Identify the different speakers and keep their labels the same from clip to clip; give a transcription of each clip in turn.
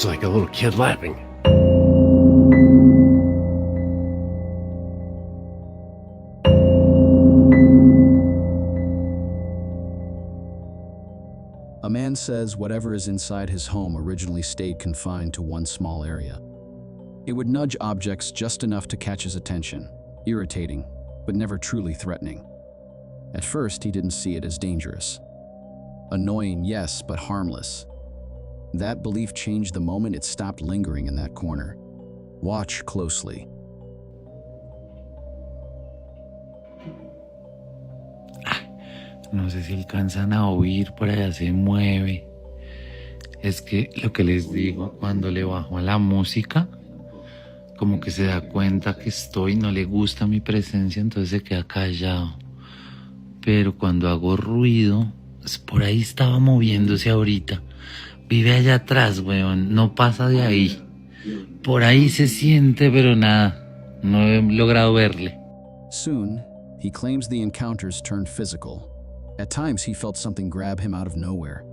Speaker 1: just like a little kid laughing.
Speaker 2: A man says whatever is inside his home originally stayed confined to one small area. It would nudge objects just enough to catch his attention, irritating, but never truly threatening. At first, he didn't see it as dangerous. Annoying, yes, but harmless. That belief changed the moment it stopped lingering in that corner. Watch closely.
Speaker 3: No sé si alcanzan a oír, por allá se mueve. Es que lo que les digo, cuando le bajo a la música, como que se da cuenta que estoy, no le gusta mi presencia, entonces se queda callado. Pero cuando hago ruido, por ahí estaba moviéndose ahorita. Vive allá atrás, weón, no pasa de ahí. Por ahí se siente, pero nada, no he logrado verle.
Speaker 2: Soon, he claims the encounters turned physical. At times, he felt something grab him out of nowhere.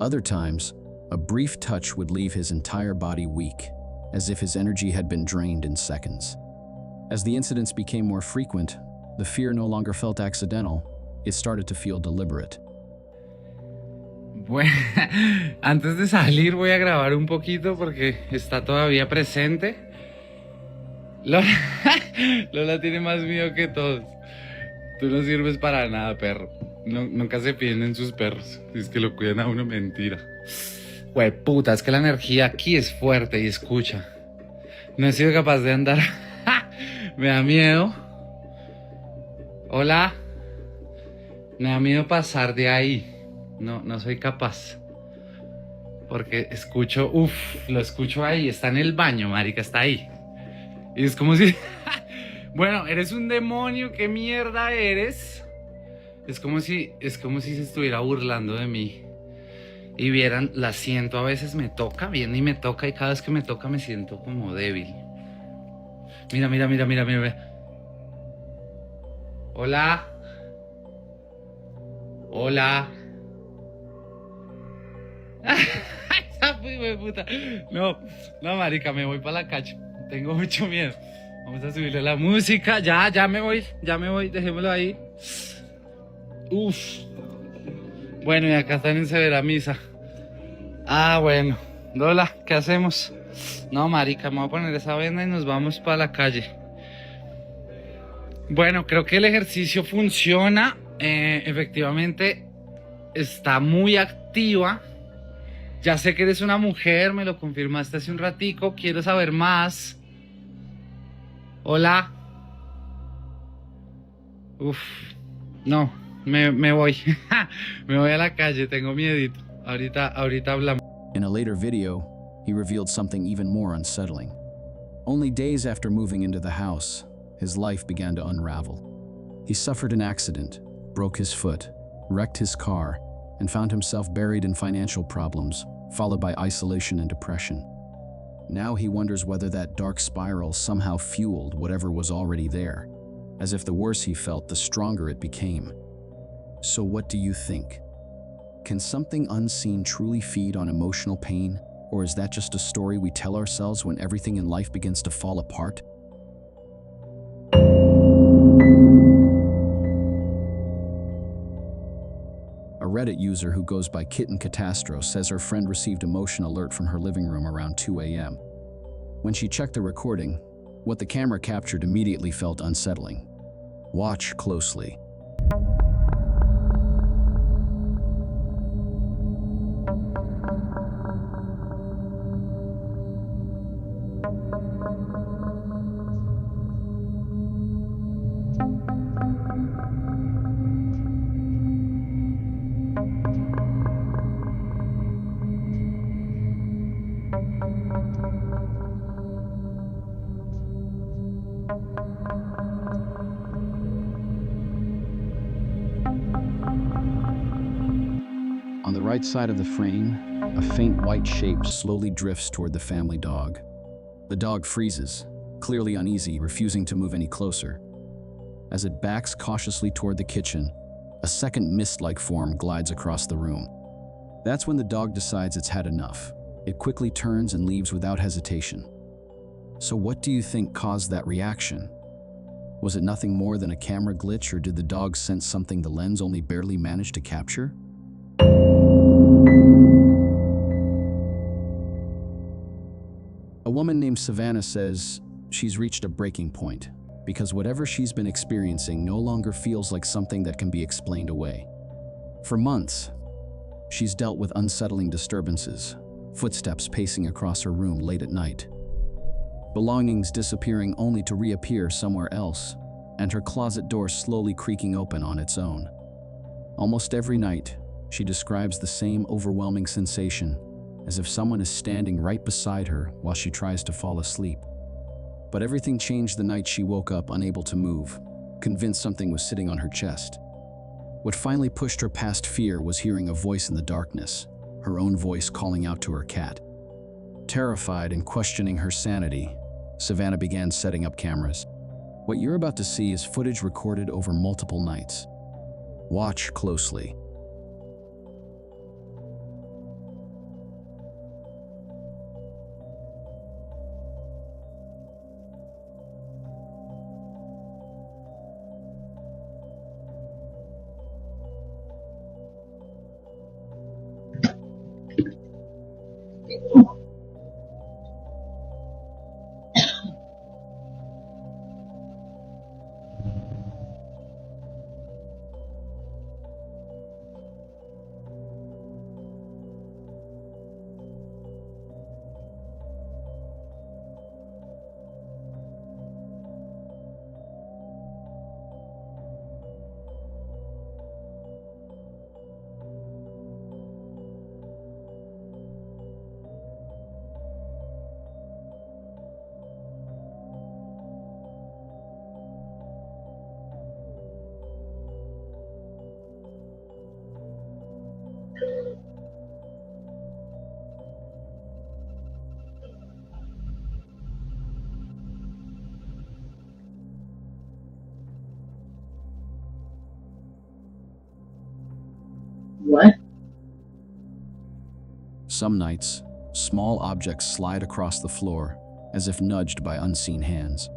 Speaker 2: Other times, a brief touch would leave his entire body weak, as if his energy had been drained in seconds. As the incidents became more frequent, the fear no longer felt accidental, it started to feel deliberate.
Speaker 3: Bueno, antes de salir voy a grabar un poquito porque está todavía presente. Lola tiene más miedo que todos. Tú no sirves para nada, perro. Nunca se fíen en sus perros. Es que lo cuidan a uno, mentira. Güey, puta, es que la energía aquí es fuerte y escucha. No he sido capaz de andar. Me da miedo. Hola. Me da miedo pasar de ahí. No soy capaz. Porque escucho, lo escucho ahí. Está en el baño, marica, está ahí. Y es como si... Bueno, eres un demonio, ¿qué mierda eres? Es como si se estuviera burlando de mí. Y vieran, la siento, a veces me toca, viene y me toca, y cada vez que me toca me siento como débil. Mira. Hola. Hola. Puta. No, marica, me voy para la calle. Tengo mucho miedo. Vamos a subirle la música. Ya me voy, dejémoslo ahí. Bueno, y acá están en severa misa. Bueno. Lola, ¿qué hacemos? No, marica, me voy a poner esa venda y nos vamos para la calle. Bueno, creo que el ejercicio funciona. Efectivamente, está muy activa. Ya sé que eres una mujer, me lo confirmaste hace un ratico. Quiero saber más. Hola. No, me voy. Me voy a la calle, tengo miedito. Ahorita hablamos.
Speaker 2: In a later video, he revealed something even more unsettling. Only days after moving into the house, his life began to unravel. He suffered an accident, broke his foot, wrecked his car, and found himself buried in financial problems, followed by isolation and depression. Now he wonders whether that dark spiral somehow fueled whatever was already there, as if the worse he felt, the stronger it became. So what do you think? Can something unseen truly feed on emotional pain, or is that just a story we tell ourselves when everything in life begins to fall apart? A Reddit user who goes by Kitten Catastro says her friend received a motion alert from her living room around 2 a.m. When she checked the recording, what the camera captured immediately felt unsettling. Watch closely. On the right side of the frame, a faint white shape slowly drifts toward the family dog. The dog freezes, clearly uneasy, refusing to move any closer. As it backs cautiously toward the kitchen, a second mist-like form glides across the room. That's when the dog decides it's had enough. It quickly turns and leaves without hesitation. So what do you think caused that reaction? Was it nothing more than a camera glitch, or did the dog sense something the lens only barely managed to capture? A woman named Savannah says she's reached a breaking point because whatever she's been experiencing no longer feels like something that can be explained away. For months, she's dealt with unsettling disturbances, footsteps pacing across her room late at night, belongings disappearing only to reappear somewhere else, and her closet door slowly creaking open on its own. Almost every night, she describes the same overwhelming sensation, as if someone is standing right beside her while she tries to fall asleep. But everything changed the night she woke up unable to move, convinced something was sitting on her chest. What finally pushed her past fear was hearing a voice in the darkness, her own voice calling out to her cat. Terrified and questioning her sanity, Savannah began setting up cameras. What you're about to see is footage recorded over multiple nights. Watch closely.
Speaker 1: What?
Speaker 2: Some nights, small objects slide across the floor, as if nudged by unseen hands.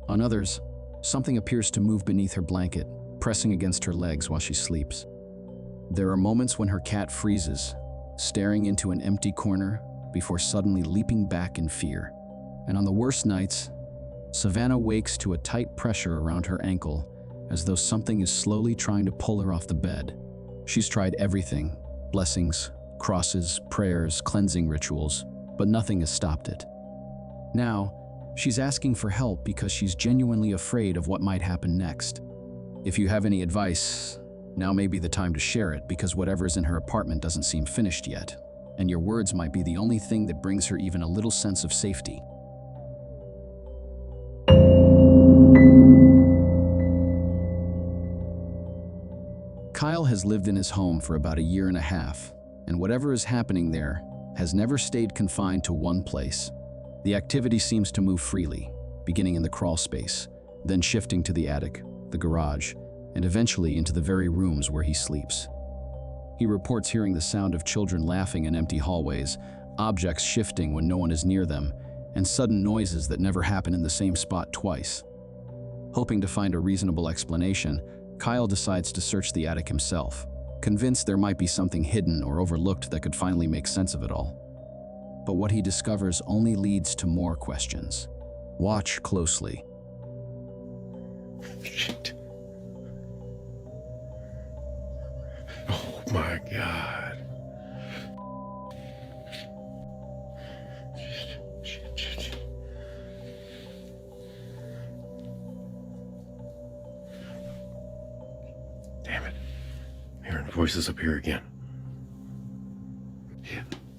Speaker 2: On others, something appears to move beneath her blanket, pressing against her legs while she sleeps. There are moments when her cat freezes, staring into an empty corner before suddenly leaping back in fear. And on the worst nights, Savannah wakes to a tight pressure around her ankle, as though something is slowly trying to pull her off the bed. She's tried everything: blessings, crosses, prayers, cleansing rituals, but nothing has stopped it. Now, she's asking for help because she's genuinely afraid of what might happen next. If you have any advice, now may be the time to share it, because whatever's in her apartment doesn't seem finished yet, and your words might be the only thing that brings her even a little sense of safety. Kyle has lived in his home for about a year and a half, and whatever is happening there has never stayed confined to one place. The activity seems to move freely, beginning in the crawl space, then shifting to the attic, the garage, and eventually into the very rooms where he sleeps. He reports hearing the sound of children laughing in empty hallways, objects shifting when no one is near them, and sudden noises that never happen in the same spot twice. Hoping to find a reasonable explanation, Kyle decides to search the attic himself, convinced there might be something hidden or overlooked that could finally make sense of it all. But what he discovers only leads to more questions. Watch closely.
Speaker 4: Shit. Oh my God. Shit. Damn it. I'm hearing voices up here again.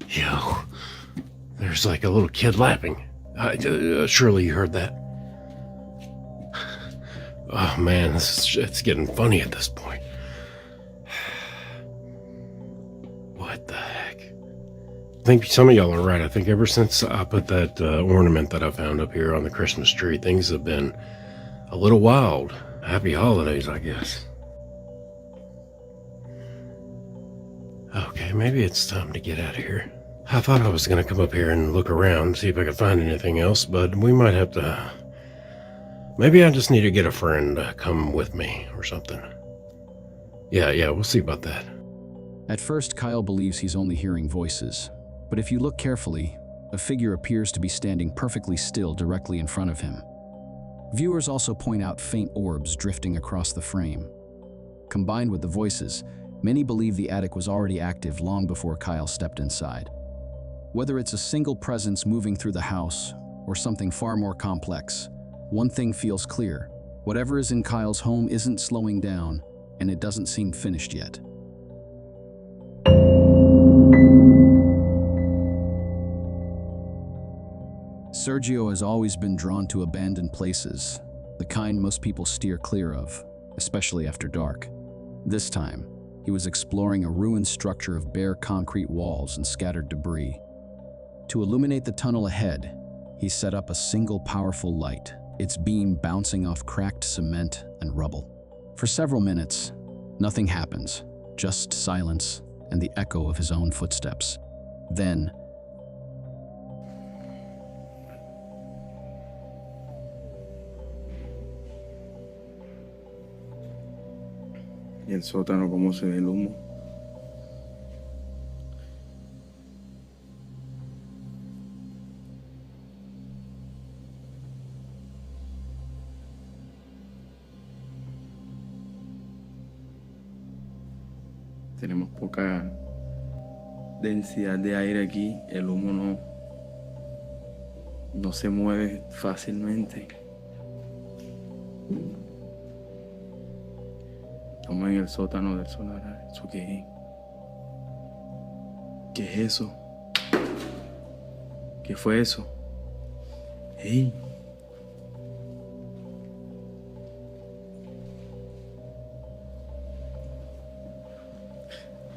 Speaker 4: Yo. There's like a little kid laughing. Surely you heard that. Oh man, it's getting funny at this point. What the heck? I think some of y'all are right. I think ever since I put that ornament that I found up here on the Christmas tree, things have been a little wild. Happy holidays, I guess. Okay, maybe it's time to get out of here. I thought I was going to come up here and look around, see if I could find anything else, but we might have to... Maybe I just need to get a friend to come with me or something. Yeah, we'll see about that.
Speaker 2: At first, Kyle believes he's only hearing voices, but if you look carefully, a figure appears to be standing perfectly still directly in front of him. Viewers also point out faint orbs drifting across the frame. Combined with the voices, many believe the attic was already active long before Kyle stepped inside. Whether it's a single presence moving through the house or something far more complex, one thing feels clear: whatever is in Kyle's home isn't slowing down, and it doesn't seem finished yet. Sergio has always been drawn to abandoned places, the kind most people steer clear of, especially after dark. This time, he was exploring a ruined structure of bare concrete walls and scattered debris. To illuminate the tunnel ahead, he set up a single powerful light, its beam bouncing off cracked cement and rubble. For several minutes, nothing happens, just silence and the echo of his own footsteps. Then,
Speaker 5: Y el sótano, cómo se ve el humo. Tenemos poca densidad de aire aquí. El humo no se mueve fácilmente. Estamos en el sótano del solar. ¿Eso qué es? ¿Qué es eso? ¿Qué fue eso? ¡Ey!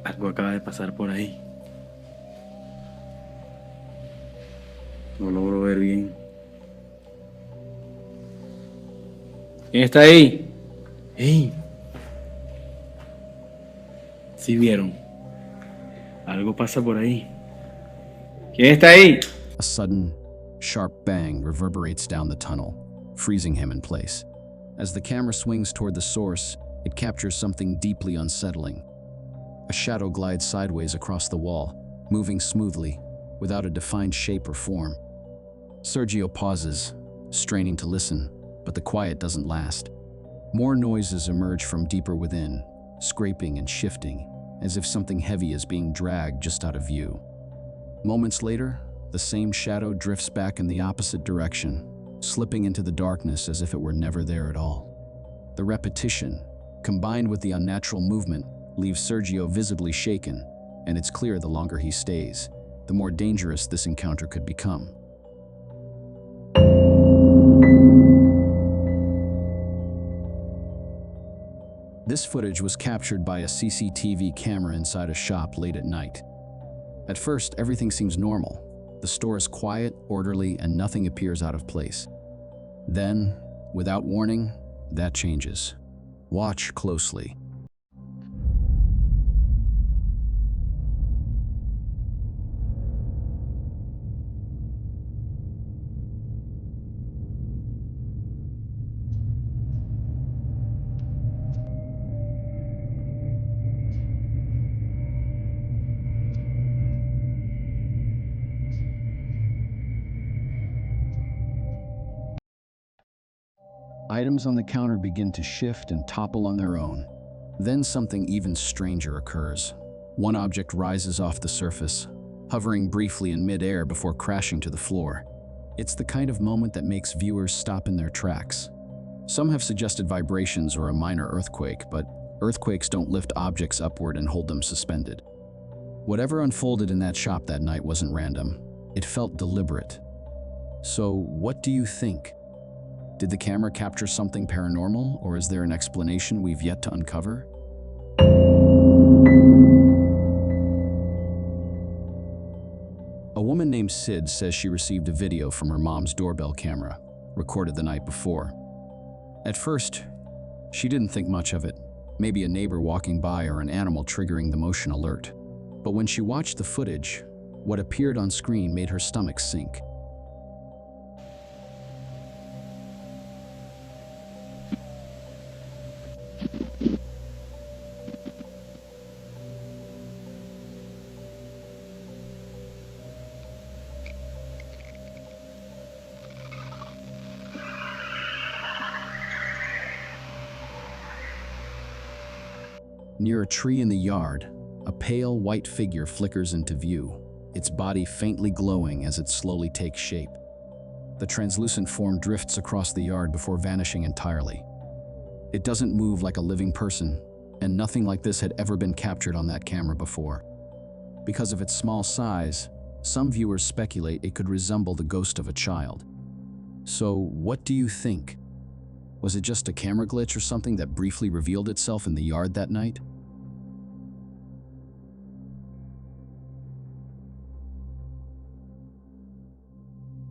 Speaker 5: Algo acaba de pasar por ahí. No logro ver bien. ¿Quién está ahí? ¡Ey! ¿Sí vieron? Algo pasa por ahí. ¿Quién está ahí?
Speaker 2: a sudden, sharp bang reverberates down the tunnel, freezing him in place. As the camera swings toward the source, it captures something deeply unsettling. A shadow glides sideways across the wall, moving smoothly, without a defined shape or form. Sergio pauses, straining to listen, but the quiet doesn't last. More noises emerge from deeper within, scraping and shifting, as if something heavy is being dragged just out of view. Moments later, the same shadow drifts back in the opposite direction, slipping into the darkness as if it were never there at all. The repetition, combined with the unnatural movement, leaves Sergio visibly shaken, and it's clear the longer he stays, the more dangerous this encounter could become. This footage was captured by a CCTV camera inside a shop late at night. At first, everything seems normal. The store is quiet, orderly, and nothing appears out of place. Then, without warning, that changes. Watch closely. Items on the counter begin to shift and topple on their own. Then something even stranger occurs. One object rises off the surface, hovering briefly in mid-air before crashing to the floor. It's the kind of moment that makes viewers stop in their tracks. Some have suggested vibrations or a minor earthquake, but earthquakes don't lift objects upward and hold them suspended. Whatever unfolded in that shop that night wasn't random. It felt deliberate. So, what do you think? Did the camera capture something paranormal, or is there an explanation we've yet to uncover? A woman named Sid says she received a video from her mom's doorbell camera, recorded the night before. At first, she didn't think much of it, maybe a neighbor walking by or an animal triggering the motion alert. But when she watched the footage, What appeared on screen made her stomach sink. Near a tree in the yard, a pale white figure flickers into view, its body faintly glowing as it slowly takes shape. The translucent form drifts across the yard before vanishing entirely. It doesn't move like a living person, and nothing like this had ever been captured on that camera before. Because of its small size, some viewers speculate it could resemble the ghost of a child. So, what do you think? Was it just a camera glitch or something that briefly revealed itself in the yard that night?